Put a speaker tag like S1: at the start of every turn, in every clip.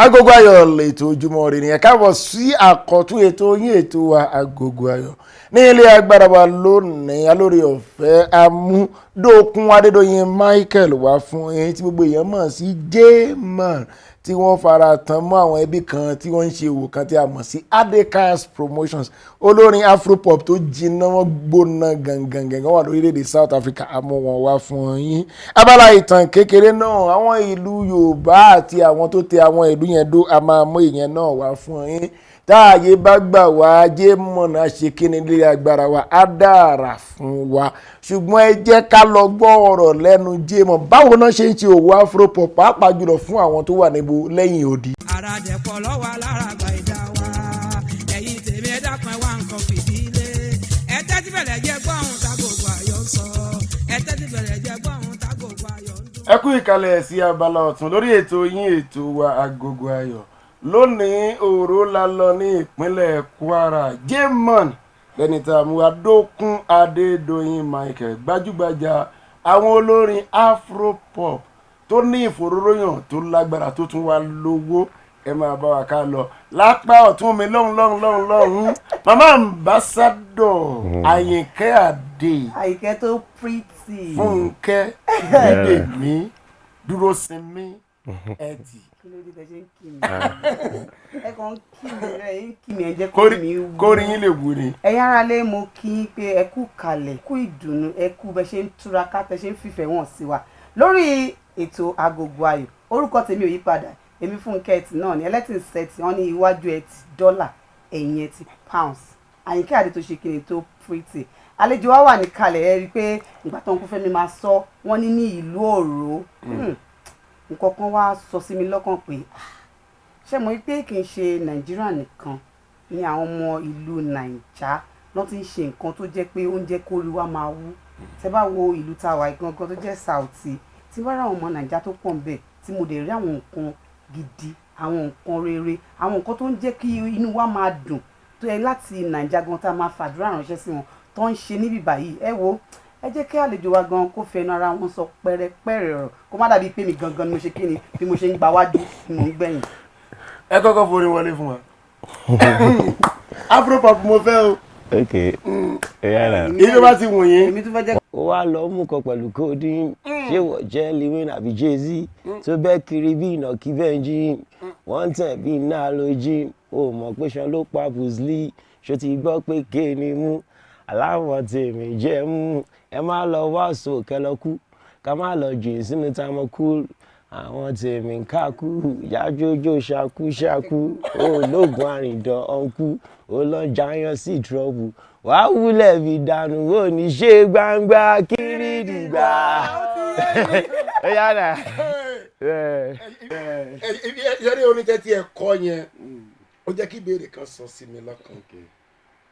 S1: Agogo Ayo lètò ojúmọ́ ire nìyẹn káàbọ̀ sí àkọ́tún ètò yín ètò wa Agogo Ayo ní ilé agbára wa lónìí alórí ọ̀fẹ́ Dokun Adedoyin Micheal wá fún yín tí gbogbo èèyàn mọ̀ sí Jaymon tí wọ́n fara tán mọ́ àwọn ẹbí kan tí wọ́n ń ṣe òwò kan tí a mọ̀ sí A.K.A promotions olórin Afro-pop tó jiná wọn gbóná gangan wà lórílẹ̀‐èdè South Africa àmọ́ wọn wá fún yín abala ìtàn kékeré náà àwọn ìlú Yorùbá àti àwọn tó tẹ àwọn ìlú yẹn dó a máa mú ìyẹn náà wá fún yín táàyè bá gbà wá Jaymon àṣekínní lílé agbára wa á dára fún wa ṣùgbọ́n ẹ jẹ́ ká lọ gbọ́ ọ̀rọ̀ lẹ́nu Jaymon báwo náà ṣe ń ṣe òwò Afro-pop pàápàá jùlọ fún àwọn tó wà níbo lẹ́yìn odi.
S2: ara dẹ̀pọ̀ lọ́wọ́ alára àgbà ìdá wa ẹ̀yin tèmi ẹ dákun ẹ wá nǹkan fìdílé ẹ tẹ́tí bẹ̀rẹ̀ jẹ́ gbọ́hùn t'Agogo Ayo ń sọ ẹ tẹ́tí bẹ̀rẹ̀ jẹ́ gbọ́hùn t'Agogo Ayo ń dún.
S1: ẹ kú ìkàlẹ̀ sí abala ọ̀tún lórí ètò yín ètò wa Agogo Ayo lónìí òru la lọ ní ìpínlẹ̀ Kwara Jaymon lẹ́ni tá a mú wa Dokun Adedoyin Micheal gbajúgbajà àwọn olórin Afro-pop tó ní ìfòróróyàn tó lágbára tó tún wá lówó ẹ máa bá wa ká lọ lápá ọ̀tún mi lọ́hùn mama ambassador Àyìnkẹ́ Adé
S3: Àyìnkẹ́ tó pretty
S1: Funke Etti dúró sinmi Etti.
S3: kí ló dé tẹ ṣe ń kí mi ẹ kàn ń kí mi rẹ ń kí mi ẹ jẹ́ kó mi wú
S1: kórìí yín lè wú ni.
S3: ẹ̀yin ará lé mo kí yín pé ẹ kú kalẹ̀ kú ìdùnnú ẹ kú bẹ ṣe ń túraká tẹ ṣe ń fìfẹ́ wọn sí wa lórí ètò Agogo Ayo orúkọ tèmi ò yí padà èmi Funke Etti náà ni ẹlẹ́tìn sẹ́ẹ̀tì wọn ní iwájú ẹ ti dọ́là ẹ̀yìn ẹ ti pounds Àyìnkẹ́ Adé tó ṣe kíni tó pretty àlejò wa wà ní kalẹ̀ ẹ rí i pé ìgbà tó ń kú fẹ́mi máa sọ wọ́n ní ìlú Òró nǹkan kan wá sọ sí mi lọ́kàn pé ṣé mo rí pé kì í ṣe Nàìjíríà nìkan ni àwọn ọmọ ìlú Nàìjà lọ́n ti ń ṣe nǹkan tó jẹ́ pé ó ń jẹ́ kó rí wa máa wú tẹ́ bá wo ìlú tàwa gangan tó jẹ́ Saudi tí wọ́n rá àwọn ọmọ Nàìjà tó pọ̀ ńbẹ̀ tí mo dẹ̀ rí àwọn nǹkan gidi àwọn nǹkan rere àwọn nǹkan tó ń jẹ́ kí inú wa máa dùn tó yẹ láti Nàìjà gan tá a máa fàdúrà ránṣẹ́ sí wọn tó ń ṣe níbí báyìí ẹ wo ẹ jẹ́ kí àlejò wa gan kó fẹnu ara wọn sọ pẹ́rẹ́pẹ́rẹ́ ọ̀rọ̀ kó má dàbí pé mi gangan ni mo ṣe kíni bí mo ṣe ń gba wájú ni mò ń gbẹ̀yìn.
S1: ẹ kọ́kọ́ forí wọlé fún wa Afro-pop mo fẹ́ o.
S4: ok yàrá.
S1: ilé bá ti wù yín.
S3: èmi tún fẹ́ jẹ́.
S4: ó wá lọ mú kan pẹ̀lú kódì ṣé wọ́n jẹ́ liwin àbí jay-z tó bẹ́ẹ̀ kiri bí ìnàkí Benji wọ́n tẹ̀ bí iná lójí ó mọ̀ pé ṣan ló pa Bruce Lee ṣó ti gbọ́ pé kéènì mú aláwọ̀ tèmi jẹ́ mú ẹ má lọ wá so kẹlọ́kú ká má lọ jìn sínú tamọ́kú àwọn tèmi ń kákú yájójó ṣakúṣakú ológun àrìndàn ọ̀nkú olóńjàyàn sí trọ́bù wàá wúlẹ̀ bí dànù ó ní ṣe gbangba kiri dìgbà. yàrá.
S1: yẹ́rẹ́ onítẹ̀tí ẹ̀kọ́ yẹn ó jẹ́ kí ìbéèrè kan sọ sí mi lọ́kàn.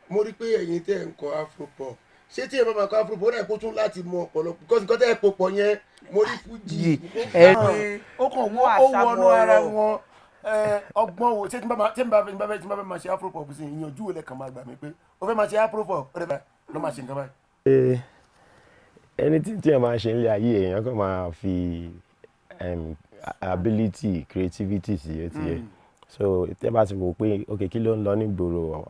S1: mo rí pé ẹ̀yin tẹ́ ń kọ Afro-pop ṣé tí ẹ bá máa kọ Afro-pop náà kó tún láti mọ ọ̀pọ̀lọpọ̀ because nǹkan tẹ́ ẹ pọ̀ yẹn mo rí fújì ó kàn wọ́n ó wọnú ara wọn ọgbọ́n wo ṣé tí n bá fẹ́ máa ṣe Afro-pop sí ìyànjú wo lẹ́kàn máa gbà mí pé ó fẹ́ máa ṣe Afro-pop ó dẹ́gbà ló máa ṣe nǹkan báyìí.
S4: ẹni tí ẹ máa ṣe nílé ayé èèyàn kan máa fi ability creativity sí ẹ tiẹ̀ so tẹ́ bá ti wò pé ok kí ló ń lọ nígboro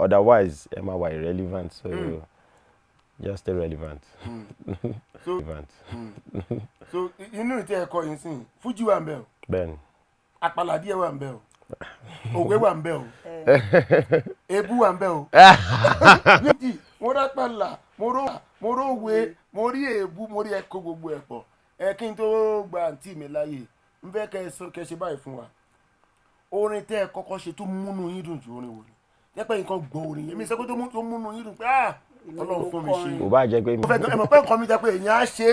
S4: otherwise ẹ máa wà irrelevant so just stay relevant.
S1: so inú ìtẹ́ ẹ̀kọ́ yìí sìn fújì wà ń bẹ̀ o.
S4: bẹ́ẹ̀ni.
S1: àpàlà díẹ̀ wà ń bẹ̀ o òwe wà ń bẹ̀ o èébú wà ń bẹ̀ o. méjì mo rá pàlà mo ró òwe mo rí èébú mo rí ẹ̀kọ́ gbogbo ẹ̀ pọ̀ kí n tó gba àǹtí mi láàyè ń fẹ́ kẹ́ ṣe báyìí fún wa orin tẹ́ ẹ kọ́kọ́ ṣe tó múnú yín dùn ju orin wò ni jẹ́pẹ́ nǹkan gbọ́ orin yẹn mi sọ pé tó múnú yín dùn pé Ọlọ́run fún mi ṣe.
S4: kò bá jẹ́ pé
S1: mo fẹ́ ẹ mọ̀ pé nǹkan mi jẹ́ pé èèyàn á ṣe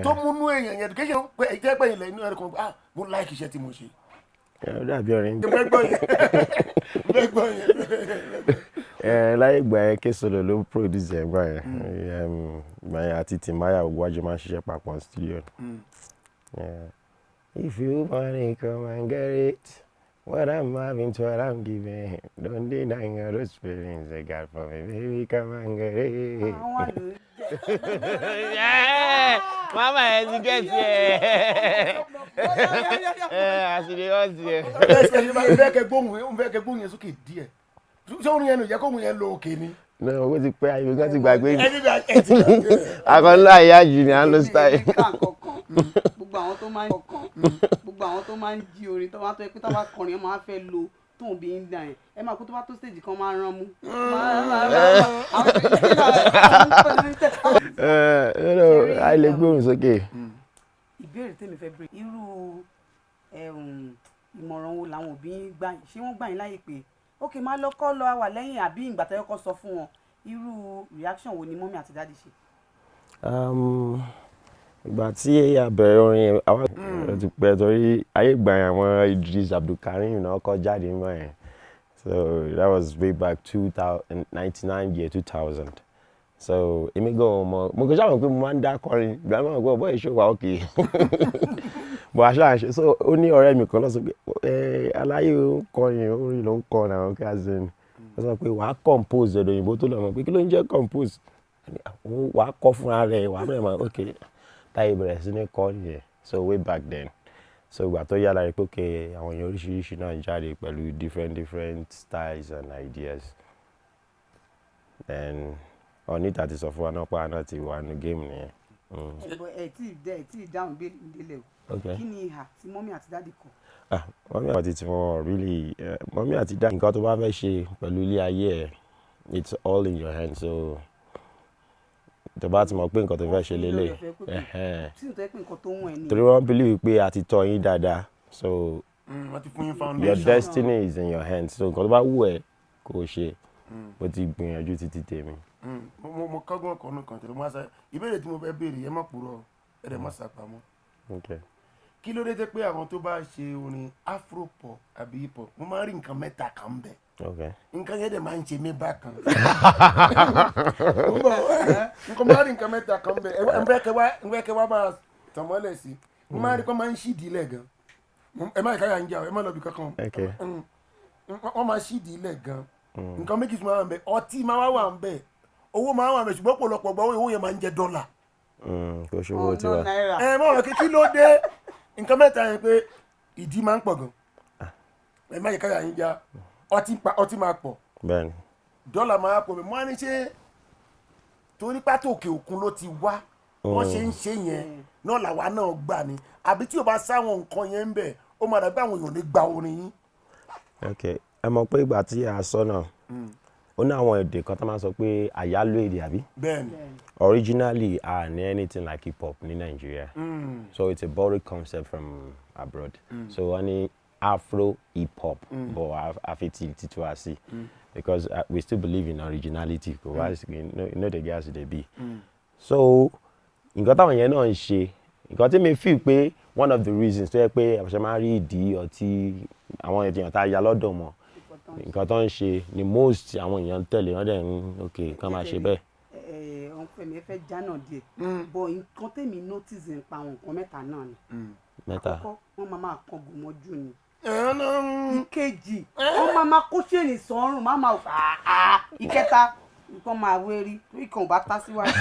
S1: tó múnú èèyàn yẹn kí ṣe pé jẹ́ pé ilẹ̀ inú ẹ̀rọ kan mo láìkì iṣẹ́ tí mo ṣe.
S4: ó dàbí ọ̀rẹ́ ń
S1: bẹ́ẹ̀ gbọ́ yẹn.
S4: láyé ìgbà yẹn K-Solo ló produce ẹ̀ gbà yẹn ìgbà yẹn àti Timaya Ogwaju máa ń ṣiṣẹ́ papọ̀ studio. If you wanna come and get it. What I'm having to what I'm giving. Don't deny those feelings I got for me. Baby, come and get it. Yeah! Mama, as you get here. àṣìlè ọ̀sì ẹ̀.
S1: Bẹ́ẹ̀ kẹ́ gbóhùn yẹn sókè díẹ̀. Ṣé orin yẹn ló jẹ́ kóhùn yẹn lọ òkè ni?
S4: No, owó ti pẹ́ ayé kan ti gbàgbé.
S1: Akọ́nlá
S4: ìyá jù ní à ń lo style.
S3: Gbogbo àwọn tó máa ń jí orin tó máa tó pé tó bá kọrin wọn máa fẹ́ lo tóun bí ń dà yẹn ẹ máa kó tó bá tó stage kan máa rán mú.
S4: a lè gbóhùn sókè.
S3: Ìbéèrè tèmi fẹ́ bèrè irú ìmọ̀ràn wo làwọn òbí ń gbà yín ṣé wọ́n gbà yín láyè pé ok máa lọ kọ́ lọ wà lẹ́yìn àbí ìgbà tẹ́lẹ̀ kọ́ sọ fún wọn irú reaction wo ni mọ́mí àti dáàdì ṣe.
S4: Ìgbà tí a bẹ̀rẹ̀ orin àwọn ti pẹ́ torí ayé ìgbà yẹn àwọn Idris Abdulkarim náà kọ́ jáde mọ́ ẹ̀ so that was way back 1999 year 2000 so èmi gan mo kò ṣàmọ̀ pé mo máa ń dá kọrin ìgbà máa ń gbọ́ bọ́ ìṣòwò òkè bọ̀ àṣà àṣẹ so ó ní ọ̀rẹ́ mi kan lọ́sọ̀ pé aláyé ń kọrin orin ló ń kọ náà kí a zin ó sọ pé wàá compose ọ̀dọ̀ òyìnbó tó lọ mọ̀ pé kí ló ń jẹ́ compose wàá kọ́ fúnra rẹ̀ wàá bẹ̀rẹ̀ mọ́ ok táyé bẹ̀rẹ̀ sí ní kọ́ nìyẹn so way back then so ìgbà tó yára rí pé ok àwọn èèyàn oríṣiríṣi náà jáde pẹ̀lú different styles and ideas then oníta ti sọ fún wa náà pé àná ti wà ní game nìyẹn.
S3: ẹ tí ì dáhùn bí ìdílé o kí ni ìhà tí mọ́mí àti dáàdì kọ.
S4: mọ́mí àti tí wọ́n really mọ́mí àti dáàdì nǹkan tó bá fẹ́ ṣe pẹ̀lú ilé ayé ẹ̀ it's all in your hands so tó bá ti mọ̀ pé nǹkan tó fẹ́ ṣe lélẹ̀ torí wọ́n believe pé a ti tọ́ yín dáadáa so your destiny is in your hands so nǹkan tó bá wù ẹ́ kó o ṣe bó ti gbìyànjú títí tèmi.
S1: mo kọ́gbọ́n kan náà kan tẹ̀lé mo ṣe ìbéèrè tí mo fẹ́ béèrè ẹ má purọ́ ẹ dẹ̀ má ṣàpamọ́. Kí ló dé tẹ́ pé àwọn tó bá ṣe orin Afro-pop àbí hip hop mo máa ń rí nǹkan mẹ́ta kan bẹ̀. Nǹkan yẹn dẹ̀ máa ń ṣe mí bákan. Nǹkan máa ń rí nǹkan mẹ́ta kan bẹ̀ ẹ kẹ́ wá máa tàn mọ́lẹ̀ sí mo máa ń rí kó máa ń ṣídìí ilẹ̀ gan ẹ má ìkáyà ń jà ẹ má lọ bí kankan wọ́n máa ṣídìí ilẹ̀ gan nǹkan méjì tó máa ń bẹ̀ ọtí máa wà ń bẹ̀ owó máa wà ń bẹ̀ ṣùgbọ́n pọ̀lọpọ̀ gbọ́ owó yẹn máa ń jẹ dọ́là.
S4: Kò ṣòwò tiwa.
S1: Mọ̀ wọ́n kí ló dé nǹkan mẹ́ta yẹn pé ìdí máa ń pọ̀ gan ẹ má ìkáyà ń jà ọtí máa pọ̀ dọ́là máa pọ̀ mọ́ ní ṣe torí pátó òkè òkun ló ti wá wọ́n ṣe ń ṣe yẹn náà làwa náà gbà ní àbí tí o bá sáwọn nǹkan yẹn ń bẹ̀ ó máa dàbí àwọn èèyàn lè gba orin yín.
S4: ẹ mọ̀ pé ìgbà tí a sọ náà ó ní àwọn èdè kan tó máa ń sọ pé àyálò èdè àbí.
S1: Bẹ́ẹ̀ni.
S4: Originally ní anything like hip hop ní Nigeria so it's a borrowed concept from abroad so wọ́n ní Afro hip hop but àfi títú wá sí because we still believe in originality kò wá no dey get as e dey be so nǹkan táwọn yẹn náà ń ṣe nǹkan tí mi feel pé one of the reasons tó yẹ pé àbàṣẹ máa rí ìdí ọtí àwọn èèyàn tá a ya lọ́dọ̀ mọ́ nǹkan tó ń ṣe ni most àwọn èèyàn tẹ̀lé wọ́n dẹ̀ ń ok kán máa ṣe bẹ́ẹ̀.
S3: ọ̀hún fẹ́mi ẹ fẹ́ jánà díẹ̀ bọ̀ nǹkan tèmi notice nípa àwọn nǹkan mẹ́ta náà ni àkọ́kọ́ wọ́n máa kan gòmọ́jú ni ìkejì wọ́n máa kó ṣèlè sọ́rùn máa ìkẹta nǹkan máa wérí nǹkan ò bá tá síwájú.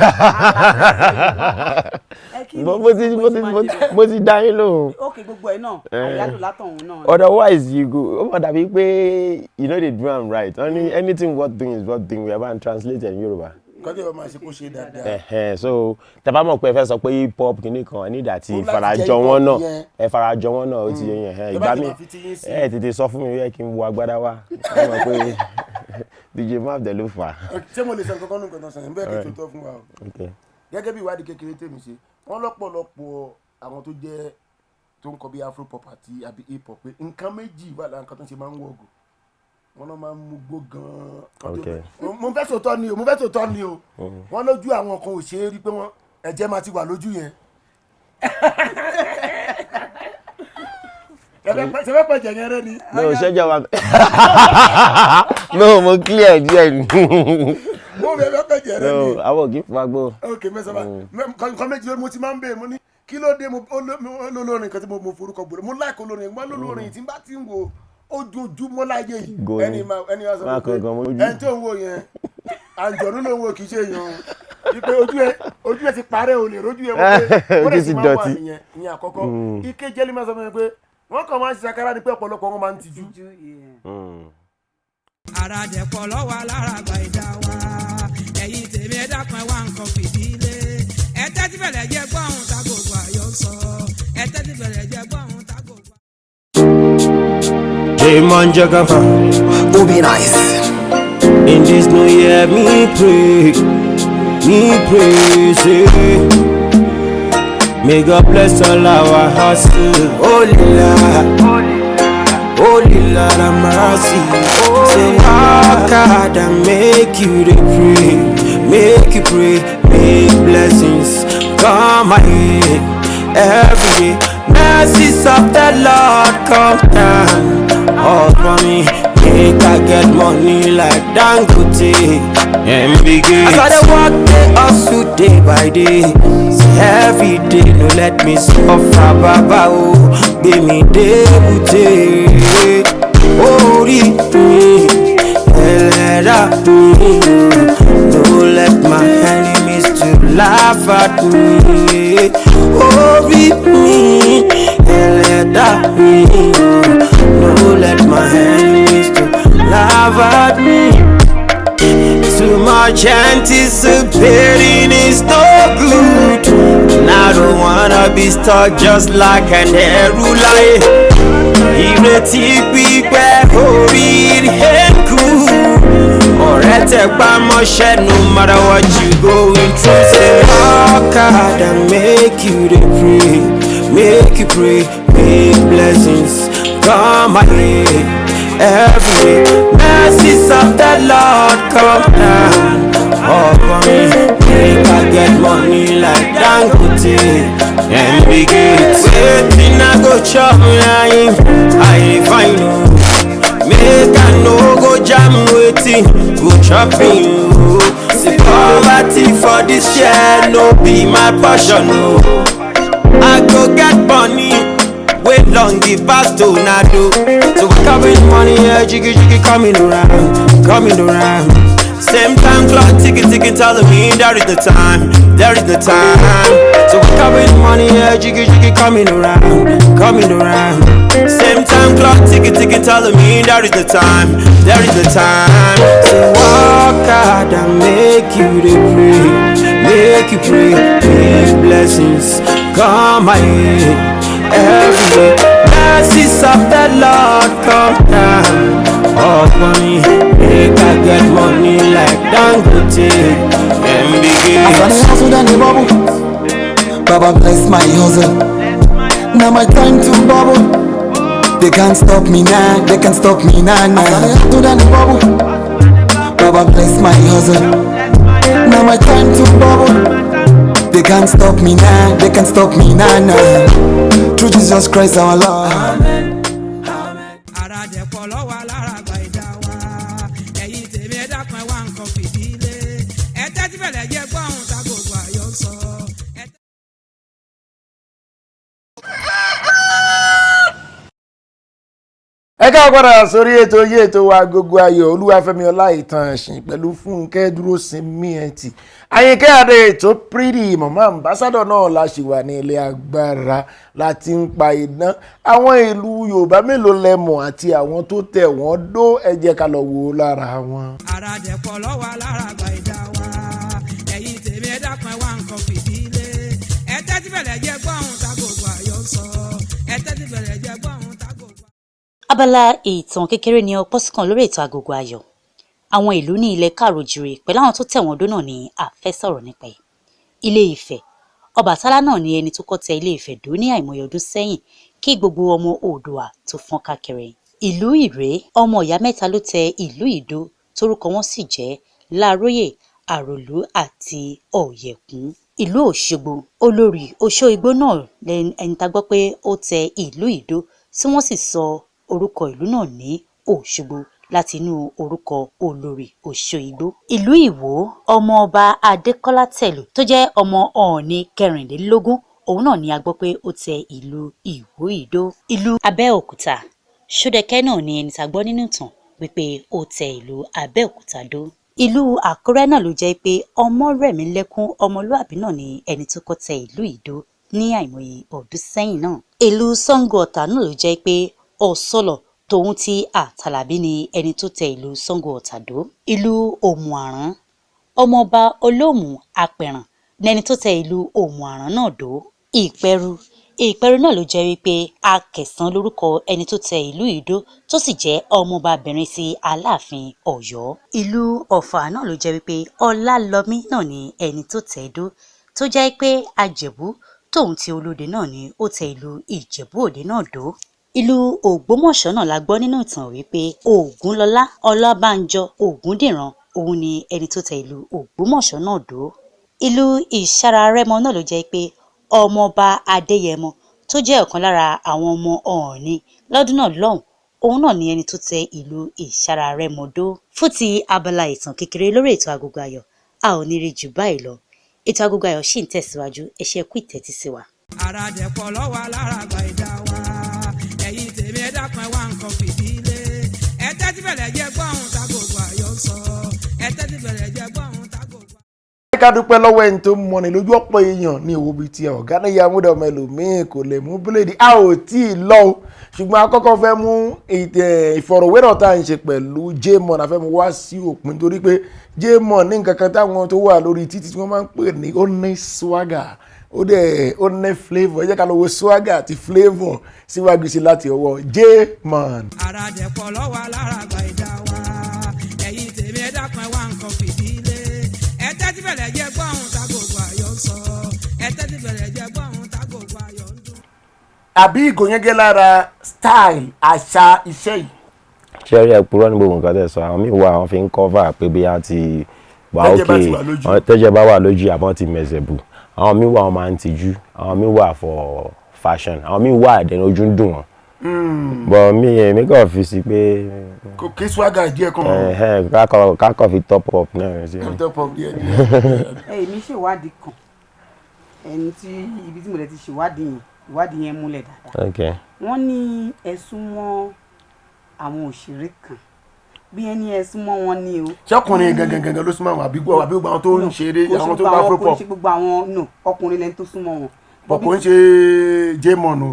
S4: mo ti dá yín lóhùn.
S3: ok gbogbo ẹ náà àyálò látọ̀hún náà.
S4: Otherwise you go ó mọ̀ dàbí pé you no dey do am right only anything worth doing is worth doing we have am translated in Yoruba.
S1: nǹkan tí wọ́n máa ṣe kó ṣe dáadáa.
S4: So tẹ́bá mọ̀ pé ẹ fẹ́ sọ pé hip hop kìíní kan ní ìdá tí farajọ wọn náà ẹ farajọ wọn náà ó ti yẹn ìgbà mi ẹ tètè sọ fún mi yẹ kí n wo agbádá wa ẹ mọ̀ pé DJ Maf dẹ̀ ló fà.
S1: ṣé mo lè sọ nǹkan kan nǹkan tó sọ yẹn bẹ́ẹ̀ kí n tó tọ́ fún wa o. Gẹ́gẹ́ bí ìwádìí kékeré tèmi ṣe wọ́n lọ́pọ̀lọpọ̀ àwọn tó jẹ́ tó ń kọ bí Afro-pop àbí hip hop pé nǹkan méjì wà lára nǹkan tó ń ṣe máa ń wọ̀gù wọn náà máa ń mú gbó gan-an. mo fẹ́ sòótọ́ ni o wọ́n lójú àwọn kan ò ṣe é rí pé wọ́n ẹ̀jẹ̀ máa ti wà lójú yẹn. ṣe fẹ́ pẹ̀jẹ̀ yẹn rẹ ni.
S4: no ṣẹ́jà wa no mo clear díẹ̀ ni.
S1: mo fẹ́ pẹ̀jẹ̀ rẹ ni.
S4: no àwọn ò kí fún agbó.
S1: ok mẹ́sàn-án nǹkan méjì lórí mo ti máa ń bèèrè mo ní kí ló dé mo lólórin kan tí mo forúkọ gbòòrò mo láìkó lórin mo lólórin tí n bá ti ń wo ojoojúmọ́ láyé yìí ẹni wá sọ pé ẹni tó ń wo yẹn àǹjọ̀nú ló ń wo kì í ṣe èèyàn wípé ojú ẹ ti parẹ́ o lè rójú ẹ wọ́n pé wọ́n lè sì máa wà nìyẹn ìyẹn àkọ́kọ́ ìkejì ẹlẹ́mọ̀ sọ fún mi pé wọ́n kàn máa ń ṣiṣẹ́ kára ni pé ọ̀pọ̀lọpọ̀ wọn máa ń tijú.
S2: ara dẹ̀pọ̀ lọ́wọ́ alára àgbà ìdá wa ẹ̀yin tèmi ẹ dákun ẹ wá nǹkan fìdílé ẹ tẹ́tí bẹ̀rẹ̀ jẹ́ gbọ́ ohun tá Agogo Ayo sọ ẹ tẹ́tí bẹ̀rẹ̀ jẹ́ gbọ́ ohun tá Agogo.
S4: Jaymon Jagafa,
S5: Who be nice?
S4: in this new year, me pray, say, may God bless all our hustle. Oh Lila, the mercy. Say, walk hard and make you the pray, make you pray, make blessings come my way every day. Mercies of the Lord come down upon me. Make I get money like Dangote and begin. As I dey walk day hustle day by day. See every day no let me suffer baba oh. Be me debute. Ori me, elera me. No let my enemies to laugh at me. Ori me, elera me. No let my enemies to laugh at me. Too much anticipating is no good. And I don't wanna be stuck just like an erulai. Ìrètí pípẹ́ orí ẹ̀kú. Ọ̀rẹ́ tẹpá mọ́ṣẹ́ no matter what you going through. Say work hard and make you dey pray, make you pray, make blessings come my way every day. Mercies of the Lord come down upon me. Make I get money like Dangote and begin. Waiting I go chop I find you. Make I no go jam waiting, go chopping you. See poverty for this year no be my passion no. I go get money. Wait long the past tornado. So we coming money, yeah, jiggy coming around. Same time clock ticking, telling me there is the time. So we coming money, yeah, jiggy coming around. Same time clock ticking, telling me there is the time. So walk hard and make you pray, make blessings come my way. Every day, mercies of the Lord come down upon me. Make I get money like Dangote and begin.
S5: As I hustle down the bubble, Baba bless my hustle. Now my time to bubble. They can't stop me now, As I hustle down the bubble, Baba bless my hustle. Now my time to bubble. They can't stop me now. Through Jesus Christ our Lord.
S2: ara dẹ̀pọ̀ lọ́wọ́ alára àgbà ìdá wa ẹ̀yin tèmi ẹ dákun ẹ wá nǹkan fìdílé ẹ tẹ́tí bẹ̀rẹ̀ jẹ́ gbọ́ ohun tá Agogo Ayo sọ.
S1: ẹ káwọn padà sórí ètò wa Agogo Ayo Olúwafẹ́mi Ọláìtàn ẹ̀sìn pẹ̀lú Funke Dúrósinmi Ẹ̀tì Àyìnkẹ́ Adé ètò Pretty mọ̀mọ́ ambassadọ̀ náà la ṣì wà ní ilé agbára láti ń pa iná àwọn ìlú Yorùbá mélòó lẹ́mọ̀ àti àwọn tó tẹ̀ wọ́n dó ẹ jẹ́ ká lọ wò ó lára wọn.
S2: ara dẹ̀pọ̀ lọ́wọ́ alára àgbà ìdá wa ẹ̀yin tèmi ẹ dákun ẹ wá nǹkan fìdílé ẹ tẹ́tí bẹ̀rẹ̀ jẹ́ gbọ́ ohun tá Agogo Ayo sọ ẹ tẹ́tí bẹ̀rẹ̀ jẹ́ gbọ́ ohun tá Agogo.
S6: Abala ìtàn kékeré ni ọpọ́ sí kan lórí ètò Agogo Ayo. Àwọn ìlú ní ilẹ̀ Káàrọ̀-o-jíire pẹ̀lú àwọn tó tẹ̀wọ̀n dó náà ni a fẹ́ sọ̀rọ̀ nípa ẹ̀. Ilé Ifẹ̀. Ọbàtálá náà ni ẹni tó kọ́ tẹ Ilé Ifẹ̀ dó ní àìmọye ọdún sẹ́yìn kí gbogbo ọmọ Oòduà tó fọ́n káàkiri. Ìlú Ìré. Ọmọ ìyá mẹ́ta ló tẹ ìlú Ìdó torúkọ wọn sì jẹ́ Láróyè, Àròlú àti Ọ̀yẹ̀kún. Ìlú Òṣogbo. Olórí Òṣó-Igbó náà lẹni tá gbọ́ pé ó tẹ ìlú Ìdó tí wọ́n sì sọ orúkọ ìlú náà ní Òṣogbo láti inú orúkọ olórí Òṣó-Igbó. Ìlú Ìwó. Ọmọ ọba Adékọ́lá Tẹ̀lú tó jẹ́ ọmọ Ọọ̀ni kẹrìnlélógún òun náà ni a gbọ́ pé ó tẹ ìlú Ìwó Ìdó. Ìlú Abẹ́òkúta. Ṣódẹkẹ́ náà ni ẹni tá gbọ́ nínú ìtàn wípé ó tẹ ìlú Abẹ́òkúta dó. ìlú Àkúrẹ́ náà ló jẹ́ pé Ọmọrẹ̀mílẹ́kún ọmọlúàbí náà ni ẹni tó kọ́ tẹ ìlú Ìdó ní àìmọye ọdún sẹ́yìn náà. Ìlú Ṣàngó Ọ̀tà náà ló jẹ́ pé Ọ̀ṣọ́lọ̀ tòun ti Àtàlàbí ni ẹni tó tẹ ìlú Ṣàngó Ọ̀tà dó. Ìlú Òmù-àrán ọmọọba Olómù Apẹ̀ràn ni ẹni tó tẹ ìlú Òmù-àrán náà dó. Ìpẹ̀rù náà ló jẹ́ wípé Akẹ̀sán lórúkọ ẹni tó tẹ ìlú Ìdó tó sì jẹ́ ọmọọbabìnrin sí Aláàfin Ọ̀yọ́. Ìlú Ọ̀fà náà ló jẹ́ wípé Ọlálọmí náà ni ẹni tó tẹ̀ dó tó jẹ́ pé Àjẹ̀bú tóun ti Olóde náà ni ó tẹ ìlú Ìjẹ̀bú Òde náà dó. Ìlú Ògbómọ̀ṣọ́ náà la gbọ́ nínú ìtàn wípé Ògúnlọlá Ọlábánjọ Ògúndìran òun ni ẹni tó tẹ ìlú Ògbómọ̀ṣọ́ náà dó. Ìlú Ìṣararẹ́mọ náà ló jẹ́ pé ọmọọba Adéyẹmọ tó jẹ́ ọ̀kan lára àwọn ọmọ Ọọ̀ni lọ́dún náà lọ́hùn òun náà ni ẹni tó tẹ ìlú Ìṣararẹ́mọ dó. Fún ti abala ìtàn kékeré lórí ètò Agogo Ayọ̀ a ò ní rí jù báyìí lọ. Ètò Agogo Ayọ̀ ṣì ń tẹ̀síwájú, ẹ ṣé kú ìtẹ́tí sí wa.
S2: ara dẹ̀ pọ̀ lọ́wọ́ alára àgbà ìdá wa ẹ̀yin tèmi ẹ dákun ẹ wá nǹkan fìdílé ẹ tẹ́tí bẹ̀rẹ̀ jẹ́ gbọ́ ohun t'Agogo Ayọ̀ sọ ẹ tẹ́tí bẹ̀rẹ̀ jẹ́ gbọ́ ohun t'Agogo.
S1: ká dúpẹ́ lọ́wọ́ ẹni tó mọ̀ni lójú ọ̀pọ̀ èèyàn ní owó bíi ti ọ̀gá ní yamúdà ọmọ ẹlòmíín kò lè mú bíléèdì a ò tí ì lọ o ṣùgbọ́n akọ́kọ́ fẹ́ mú ìfọ̀rọ̀wérọ̀ tá à ń ṣe pẹ̀lú Jaymon afẹ́ mu wá sí òpin torí pé Jaymon ní nǹkan kan táwọn tó wà lórí títí tí wọ́n máa ń pè ní ó ní swagger ó ní flavour ẹ jẹ́ ká lọ wo swagger àti flavour síwájú sí láti ọwọ́ Jaymon.
S2: ara dẹ̀ pọ̀ lọ́wọ́ alára àgbà ìdá wa ẹ̀yin tèmi ẹ dákun ẹ wá nǹkan fìdílé ẹ tẹ́tí bẹ̀rẹ̀ jẹ́ gbọ́ ohun t'Agogo Ayọ̀ sọ ẹ tẹ́tí bẹ̀rẹ̀ jẹ́ gbọ́ ohun t'Agogo Ayọ̀ ń dún.
S1: àbí ìgò yẹn gẹ́ lára style àṣà iṣẹ́ yìí.
S4: ṣẹ́rí ẹ̀ purọ́ ní gbogbo nǹkan tẹ̀ sọ àwọn míì wà àwọn fi ń cover pé bí a ti wà ókè tẹ́jẹ̀ bá wà lójú àbọ̀ ti mẹ̀sẹ̀bù àwọn míì wà wọn máa ń tijú àwọn míì wà for fashion àwọn míì wà ẹ̀dẹ̀ ojú ń dùn wọn. bọ̀ mi kàn fi sí pé.
S1: kò kí swagger díẹ̀ kan.
S4: kákọ̀ fi top up náà.
S1: top up díẹ̀.
S3: èmi ṣèwádìí kan ẹni tí ibi tí mo lè ti ṣèwádìí yẹn múlẹ̀ dáadáa. wọ́n ní ẹ̀sùn mọ́ àwọn òṣèré kan bí ẹni ẹ̀sùn mọ́ wọn ní o.
S1: ṣọkùnrin gangan ló súnmọ́ àwọn àbígbó àwọn tó ń ṣeré àwọn tó bá Afro-pop.
S3: kò ṣe gbogbo àwọn ọkùnrin lẹ́ni tó súnmọ́ wọn.
S1: bọ̀pọ̀ ń ṣe Jaymon o.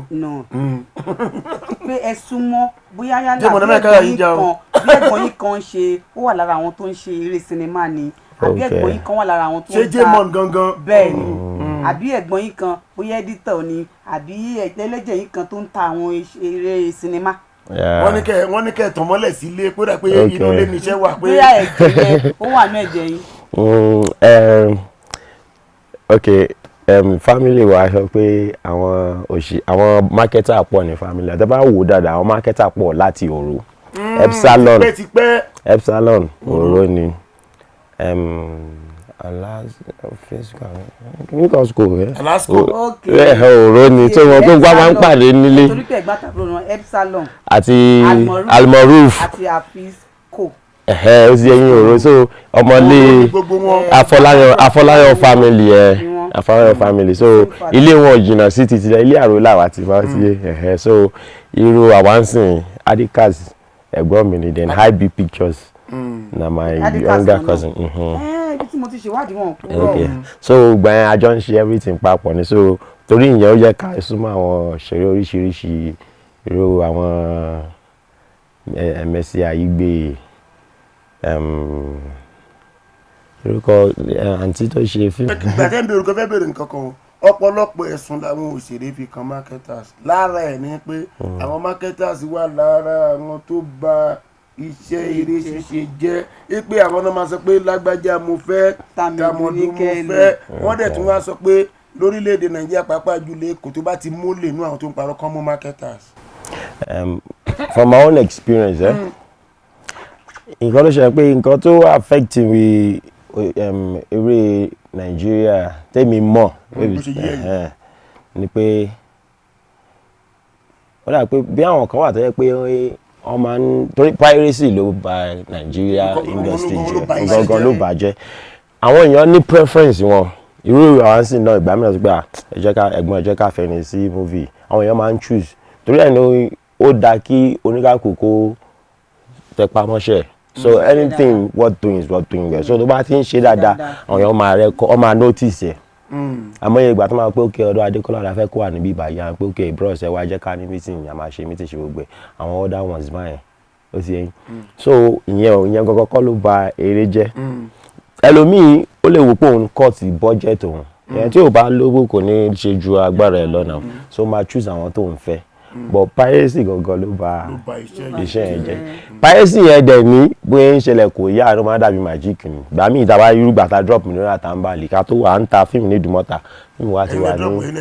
S3: pé ẹ̀sùn mọ́ bóyá yálà bí ẹ̀gbọ́n yìí kan ṣe ó wà lára àwọn tó ń ṣe eré sinimá ni àbí ẹ̀gbọ́n yìí kan wà lára àwọn tó ń ta
S1: ṣe Jaymon gangan.
S3: bẹ́ẹ̀ ni àbí ẹ̀gbọ́n yìí kan bóyá editor ni àbí ẹlẹ́jẹ̀ yìí kan tó ń ta àwọn eré sinimá.
S1: wọ́n ní kẹ́ tàn mọ́lẹ̀ sílé pé rẹ̀ pé inú ilé níṣẹ́ wà pé.
S3: bóyá ẹ̀jẹ̀ yẹn ó wà ní ẹ̀jẹ̀ yìí.
S4: Family wa sọ pé àwọn marketer pọ̀ ní family àti bá wò dáadáa àwọn marketer pọ̀ láti Òru Epsilon Òru ni Òru ni tí wọn tó gbá máa ń pàdé nílé àti Almoruf
S3: àti Afisco.
S4: Ó sì ẹyin Òru so ọmọlé Afọláyàn family Afọláyàn family so ilé wọn jìnnà sí títí ilé Àrólà wà tí wọ́n ti so irú àwánsìn Adikas ẹ̀gbọ́n mi ni then High B Pictures na my younger cousin.
S3: ibi tí mo ti ṣèwádìí wọn kúrò.
S4: so gbà yẹn àjọ ń ṣe everything papọ̀ ni so torí ìyẹn ó yẹ ká súnmọ́ àwọn òṣèré oríṣiríṣi irú àwọn Mercy Aigbe orúkọ àǹtí tó ṣe fíìmù.
S1: gbàtẹ́ ń bẹ orúkọ fẹ́ bẹ̀rẹ̀ nǹkan kan ọ̀pọ̀lọpọ̀ ẹ̀sùn làwọn òṣèré fi kan marketers lára ẹ̀ ní pé àwọn marketers wà lára àwọn tó bà iṣẹ́ eré ṣíṣe jẹ́ pé àwọn náà máa sọ pé lágbájá mo fẹ́ tàmọ̀dún mo fẹ́ wọ́n dẹ̀ tún wá sọ pé lórílẹ̀‐èdè Nàìjíríà pàápàá jùlọ Èkó tó bá ti mólè nú àwọn tó ń parọ́ kán mú marketers.
S4: From my own experience nǹkan ló ṣe pé nǹkan tó affect mi eré Nàìjíríà tèmi mọ̀ ni pé ó dà pé bí àwọn kan wà tó yẹ pé wọ́n máa ń torí piracy ló bà Nàìjíríà industry jẹ́ gangan ló bàjẹ́ àwọn èèyàn ní preference wọn irú àwọn sì náà ìgbà mìíràn gbà ẹ jẹ́ ká fẹ́ni sí movie àwọn èèyàn máa ń choose torí ẹ̀ ní ó dáa kí oníkàkùn kó tẹpá mọ́ṣẹ́ so anything worth doing is worth doing well so tó bá ti ń ṣe dáadáa àwọn èèyàn máa record ọ máa notice ẹ̀ àmọ́ ìgbà tó máa pé òkè ọ̀dọ̀ Adékọ́lá la fẹ́ kó wà níbí ìbàyà pé òkè bros ẹ wá jẹ́ ká ní meeting a máa ṣe meeting ṣe gbogbo ẹ̀ àwọn other ones báyẹn ó ti yẹn so ìyẹn gọ́gọ́ kọ́ ló ba eré jẹ́ ẹlòmíì ó lè wò pé òun cut budget òun ẹ̀yẹn tí ò bá lówó kò ní ṣe ju agbára ẹ̀ lọ́nà so máa choose àwọn tó ń fẹ́ but piracy gangan ló ba iṣẹ́ yẹn jẹ́ piracy yẹn dẹ̀ ní bóyá ń ṣẹlẹ̀ kò yá ló máa dàbí magic ni gbà mí ìta bá irú gbàtà drop Muniru Atambali ká tó wà ń ta fíìmù ní Ìdúmọ̀tà fíìmù wa ti wà ní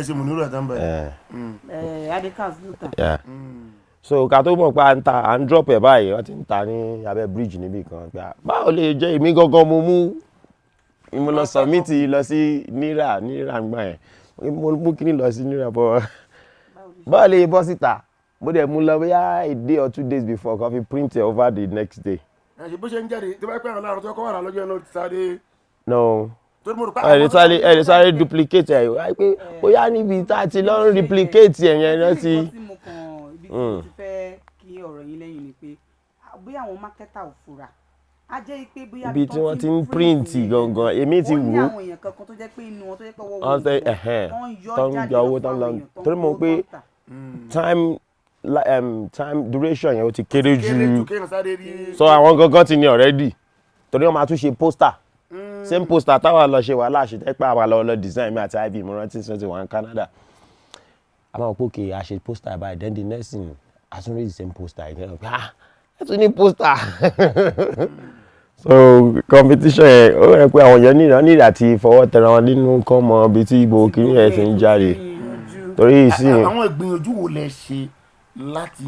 S4: so ká tó mọ̀ pé à ń drop ẹ̀ báyìí wọ́n ti ń ta ní abẹ́ bridge níbì kan pé báwo lè jẹ́ èmi gangan mo mú lọ submit lọ sí Naira gbà yẹn mo mú kíní lọ sí Naira bọ́ báwo lè bọ́ síta mo dẹ̀ mú lọ bóyá a day or 2 days before kan fi print it over the next day.
S1: ṣe bó ṣe ń jáde tí wọ́n pẹ́ àwọn láàárọ̀ tó kọ́ wà lọ́jọ́ ẹ̀ náà ti sáré.
S4: no ẹ lè sáré duplicate ẹ̀ wáyé pé bóyá níbi tá a ti lọ ń replicate ẹ̀ yẹn náà ti.
S3: ibi tí mo ti fẹ́ kí ọ̀rọ̀ yín lẹ́yìn ni pé bóyá àwọn mákẹ́tà ò fura a jẹ́ pé bóyá
S4: ibi tí wọ́n ti ń print gangan èmi ti wò ó
S3: ní àwọn èèyàn kankan tó jẹ́ pé inú wọn tó jẹ́ pé wọ́n
S4: tó ń yọ owó tó ń lọ torí mo pé time duration yẹn ó ti kéré jù so àwọn gangan ti ní already torí wọ́n máa tún ṣe poster same poster táwa lọ ṣe wàhálà àṣetẹ́pẹ́ àwa lọ design mi àti iv mo rántí tí wọ́n Canada a máa pò kè a ṣe poster by then the next thing a tún rí the same poster again ẹ tún ní poster so competition yẹn ó rẹ pé àwọn yẹn ní àti fọwọ́ tẹra wọn nínú kọ́ mọ ibi tí ibo kìíní ẹ̀ ti ń jáde torí ìsìn.
S1: àwọn ìgbìyànjú wo lẹ ṣe láti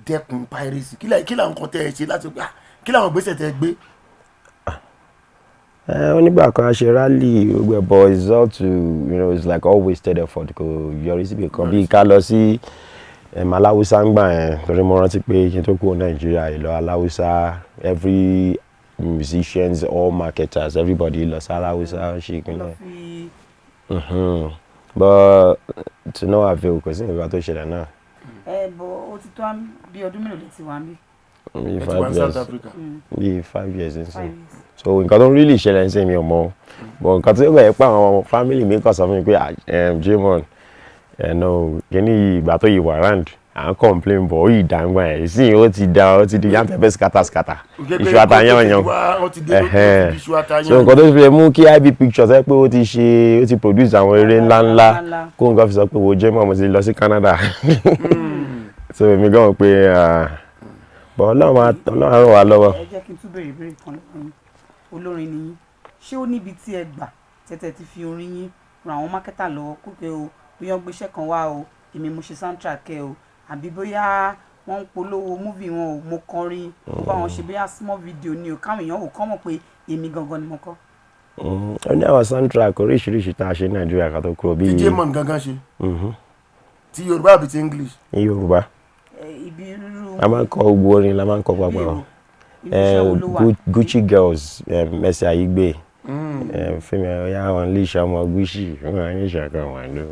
S1: dẹ́kun piracy kí làwọn kan tẹ ẹ ṣe láti kí làwọn gbèsè tẹ gbé.
S4: onígbà kan a ṣe rally gbogbo but it's all to it's like all wasted effort kò yọrí síbi kan bí ká lọ sí aláwùsá ń gbà yẹn torí mo rántí pé kí n tó kúrò Nàìjíríà ìlọ aláwùsá every musicians all marketers everybody lọ sí aláwùsá ṣe ìpínlẹ̀ but to no avail kò sí nǹkan tó ṣẹlẹ̀ náà.
S3: bọ̀ ó ti tó bí ọdún mélòó lè ti wá mí.
S4: bí 5 years nsìn so nǹkan tó ń really ṣẹlẹ̀ nsìn mi ò mọ̀ but nǹkan tó yẹ pé àwọn family mi kàn sọ fún mi pé Jaymon kíní ìgbà tó yìí wà round à ń complain bọ̀ ó yìí dàgbà ẹ̀ sí ó ti di yam pepper scatter iṣu àtàyàn yan so nǹkan tó fi mú kí IB Pictures ẹ pé ó ti produce àwọn eré ńláńlá kó nǹkan fi sọ pé wo Jaymon mo ti lọ sí Canada so èmi gan pé bọ̀ ọlọ́run ràn wá lọ́wọ́.
S3: ẹ jẹ́ kí n tún béèrè ìbéèrè kan lọ́wọ́ olórin ni yín ṣé ó níbi tí ẹ gbà tẹ́tẹ́ ti fi orin yín ran àwọn mákẹ́tà lọ́wọ́ kókè o bóyá gbéṣẹ́ kan wá o èmi mo ṣe soundtrack ẹ o àbí bóyá wọ́n ń polówó múvì wọn o mo kọrin ó bá wọn ṣe bóyá small video ni o káwọn èèyàn ò kọ́ mọ̀ pé èmi gangan ni mo kọ́.
S4: ó ní àwọn soundtrack oríṣiríṣi tá a ṣe ní Nàìjíríà ká tó kúrò bíi.
S1: tí Jaymon gangan ṣe ti Yorùbá àbí ti English.
S4: ní Yorùbá
S3: ibi irú.
S4: a máa ń kọ gbogbo orin la máa ń kọ papọ̀ Gucci Girls Mercy Aigbe fẹ́mi ọ̀yá wọn lè ṣe ọmọ Gucci wọn àyè ṣàkàn wọn ló.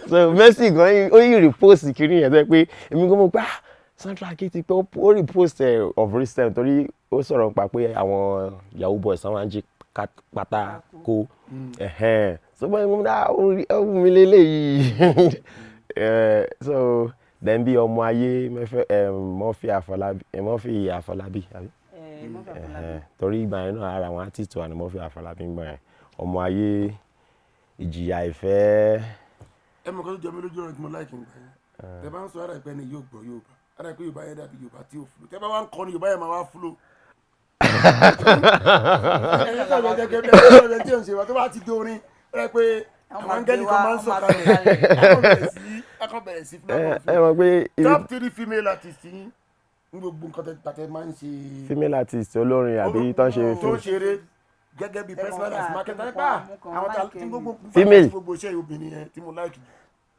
S4: so Mercy gan ó yí repost kiri yẹn tó pé èmi kò mọ̀ pé soundtrack ti pé ó repost of recent torí ó sọ̀rọ̀ nípa pé àwọn yahoo boys àwọn àǹjí pátákó so báyìí mo dá ohun mi lélẹ́yìí. So then bí ọmọ ayé Murphy Afọlábí àbí torí ìgbà yẹn náà ara àwọn artist wà ní Murphy Afọlábí ń gbà yẹn ọmọ ayé ìjìyà ìfẹ́.
S1: ẹ mọ̀ kó tó jọ mí lójú ọ̀rọ̀ tí mo láìkì nígbà yẹn tẹ bá ń sọ ara ìpẹ́ ni yóò gbọ́ Yorùbá ara ìpẹ́ Yorùbá yẹn dàbí Yorùbá tí ò fúlò tẹ bá wá ń kọ́ ni Yorùbá yẹn máa wá fúlò. ẹ̀yin tó lọ jẹ́ kẹ́kẹ́ bí ẹ̀rọ tí ò ń ṣe wá tó bá ti dorin rẹ pé àwọn angẹ́lì kan máa ń sọ̀kalẹ̀ ẹ̀kọ́ bẹ̀rẹ̀ sí top 3 female artists yín ní gbogbo nǹkan tẹ máa ń ṣe.
S4: female artist olórin àbí tó ń ṣe
S1: tó ń ṣeré gẹ́gẹ́ bí personal as marketer nípa àwọn tí gbogbo iṣẹ́ obìnrin yẹn tí mo like.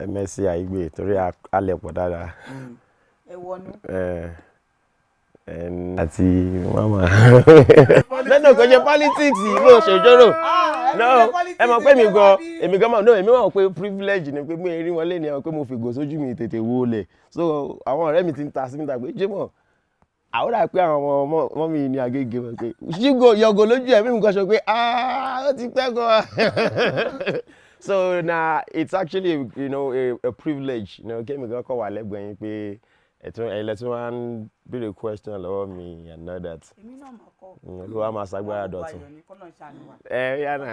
S4: Mercy Aigbe torí alẹ́ pọ̀ dáadáa.
S3: ẹ wọnú.
S4: àti mama lẹ́nu kò ṣe politics ló ṣèjọ́rò ẹ mọ̀ pé èmi gan mọ̀ èmi mọ̀ pé privilege ni pé mo rí wọn lé ní ẹ pé mo fi gò sójú mi tètè wó lẹ̀ so àwọn ọ̀rẹ́ mi ti ń ta sí mi ta pé Jaymon àwọn dà pé àwọn ọmọ mi ní Agége mọ̀ pé ṣígo yọgò lójú ẹ̀mí nǹkan ṣe pé ó ti pẹ́ gan. So now it's actually a privilege kémi kan kọ́ wà lẹ́gbẹ̀ẹ́ yín pé ẹ̀lẹ́ tí wọ́n ń béèrè question lọ́wọ́ mi and know that. Ló wá máa ṣàgbára dọ̀tun. Yánà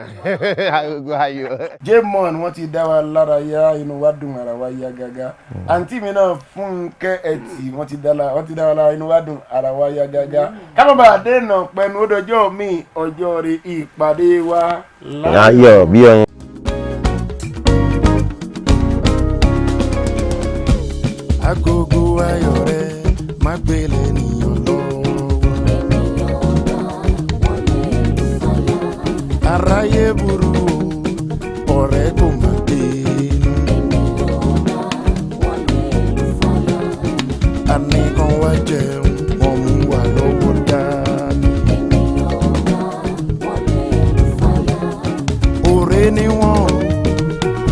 S4: Agogo Ayo.
S1: Jaymon wọ́n ti dá wa lára yá inú wa dùn ara wa yá gágá. Àǹtí mi náà Funke Etti wọ́n ti dá wa lára inú wa dùn ara wa yá gágá. Ká má bàa dènà pẹ̀lú ọjọ́ mi ọjọ́ rí ìpàdé wa
S4: láyọ̀ bí ọyàn.
S1: Agogo Ayo rẹ̀ má gbélé ènìyàn lọ́wọ́. Aráyé burú ọ̀rẹ́ kò má dénú. Àníkan wá jẹun wọ́n mú wa lọ́wọ́ dání. Ọ̀rẹ́ ni wọ́n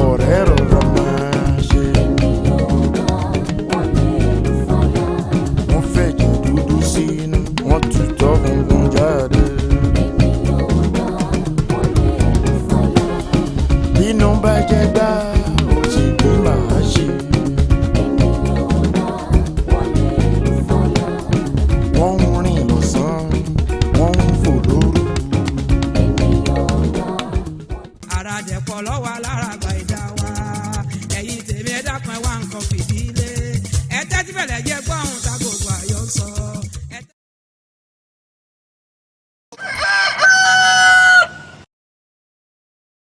S1: ọ̀rẹ́ rọra máa ṣe. Wọ́n fẹ̀jẹ̀ dúdú sínú wọ́n tutọ́ funfun jáde. Bínú bá jẹ́ gbá òsì bí màá ṣe. Wọ́n ń rìn lọ́sàn-án wọ́n ń fò lóru.
S2: ara dẹ̀pọ̀ lọ́wọ́ alára àgbà ìdá wa ẹ̀yin tèmi ẹ dákun ẹ wá nǹkan fìdílé ẹ tẹ́tí bẹ̀lẹ̀ jẹ́ gbọ́ ohun tá Agogo Ayo ń sọ.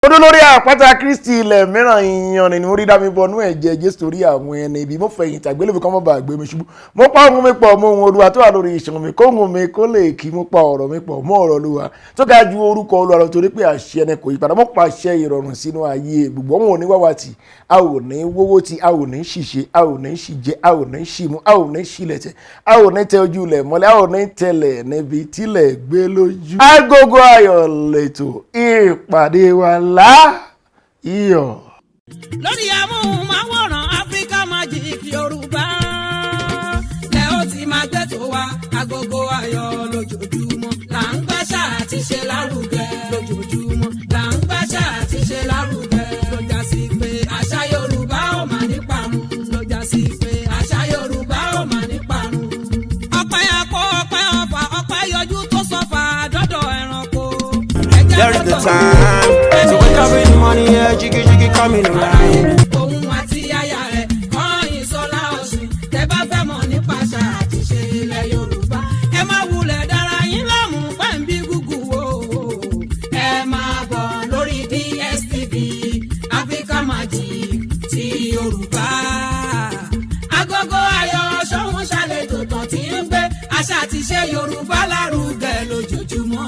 S1: Odó lórí àpáta Kristi ilẹ̀ mìíràn ìyàn ni orí dá mi bọnú ẹ̀jẹ̀ Jésù torí àwọn ẹni ibi mo fẹ̀yìn tàgbélébùú kan mọ́ bá gbé mi ṣubú mo pa ohun mi pọ̀ mọ́ ohun Olúwa tó wà lórí ìṣàn mi kóhun mi kó lè kí mo pa ọ̀rọ̀ mi pọ̀ mọ́ ọ̀rọ̀ Olúwa tó ga ju orúkọ Olúwa lọ torí pé àṣẹ ẹni kò yípadà mo pàṣẹ ìrọ̀rùn sínú ayé gbogbo wọn ò ní wáwá tì a ò ní wówó tì a ò ní ṣìṣe a ò ní ṣìjẹ a ò ní ṣìmú a ò ní ṣìlẹ̀tẹ̀ a ò ní tẹ ojú ilẹ̀ mọ́lẹ̀ a ò ní tẹlẹ̀ níbi tílẹ̀ gbé lójú. Agogo Ayo lẹ́tọ̀ ìpàdé wa iyọ̀.
S2: lórí amóhùnmáwòrán Africa Magic Yorùbá lẹ ó ti máa gbé tó wa Agogo Ayo lójoojúmọ́ là ń gbàṣà àti ṣe lárugẹ lójoojúmọ́ là ń gbàṣà àti ṣe lárugẹ lọ́jà sí pé àṣà Yorùbá ò mà ní parun lọ́jà sí pé àṣà Yorùbá ò mà ní parun. ọ̀pẹ àpò ọ̀pẹ ọ̀fà ọ̀pẹ yọjú tó sọ̀fà dọ́dọ̀ ẹranko.
S7: There is the time to wake up in the morning, yeah, jiggy